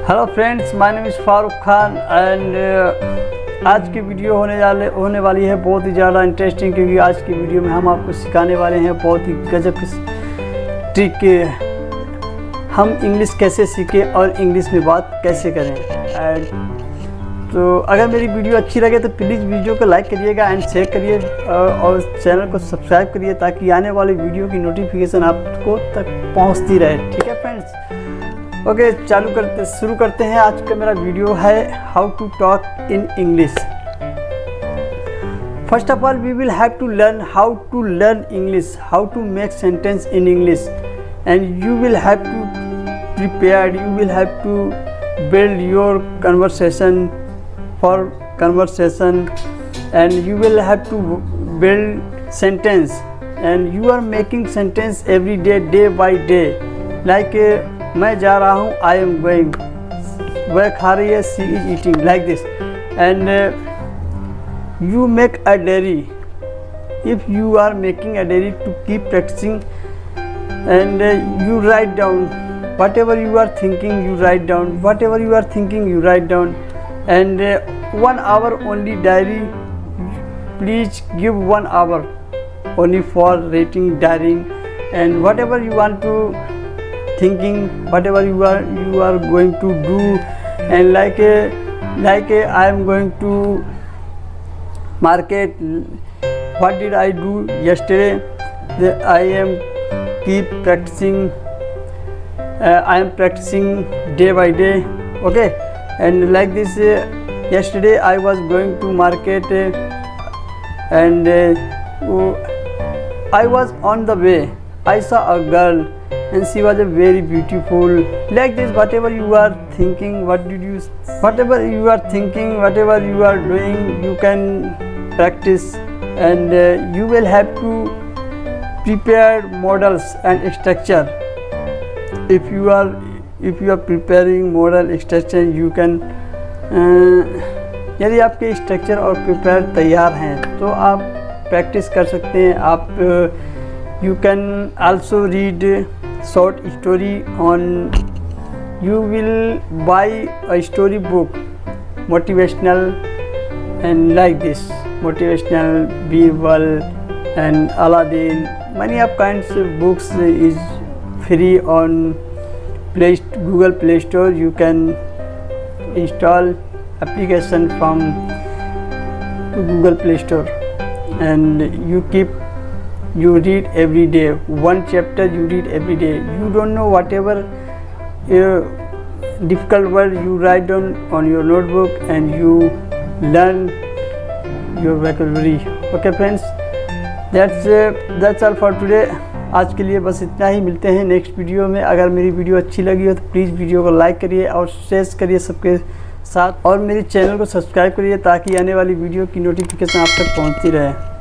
Hello friends, my name is Farooq Khan and आज की video होने वाली है बहुत ही ज़्यादा इंटरेस्टिंग, क्योंकि आज की वीडियो में हम आपको सिखाने वाले हैं बहुत ही गजब की ट्रिक हम इंग्लिश कैसे सीखें और इंग्लिश में बात कैसे करें। एंड तो अगर मेरी वीडियो अच्छी लगे तो प्लीज़ वीडियो को लाइक करिएगा एंड शेयर करिए और चैनल को सब्सक्राइब करिए, ताकि आने वाली वीडियो की नोटिफिकेशन आपको तक पहुंचती रहे। ठीक है फ्रेंड्स, ओके शुरू करते हैं। आज का मेरा वीडियो है how to talk in English. First of all we will have to learn how to learn English, how to make sentence in English, and you will have to prepared, you will have to build your conversation for conversation, and you will have to build sentence, and you are making sentence every day, day by day, like मैं जा रहा हूँ, I am going, वह खा रही है, she is eating, like this, and you make a diary. If you are making a diary to keep practicing, and you write down whatever you are thinking, you write down whatever you are thinking, you write down, and 1 hour only diary. Please give 1 hour only for writing diary, and whatever you want to thinking, whatever you are going to do, and like I am going to market, what did I do yesterday, I am keep practicing, I am practicing day by day. Okay, and like this, yesterday I was going to market, and I was on the way, I saw a girl and she was very beautiful. Like this, whatever you are thinking, whatever you are thinking, whatever you are doing, you can practice, and you will have to prepare models and structure. If you are preparing model structure, you can यदि आपके structure और prepare तैयार हैं तो आप practice कर सकते हैं। आप you can also read short story on, you will by a story book motivational, and like this motivational, Birbal and Aladdin, many of kinds of books is free on Google Play Store. You can install application from Google Play Store, and you read every day, 1 chapter you read every day. You don't know whatever difficult word, you write down on your notebook and you learn your vocabulary. Okay friends, that's all for today. आज के लिए बस इतना ही। मिलते हैं next video में। अगर मेरी वीडियो अच्छी लगी हो तो प्लीज़ वीडियो को लाइक करिए और शेयर करिए सबके साथ, और मेरे चैनल को सब्सक्राइब करिए ताकि आने वाली वीडियो की नोटिफिकेशन आप तक पहुंचती रहे।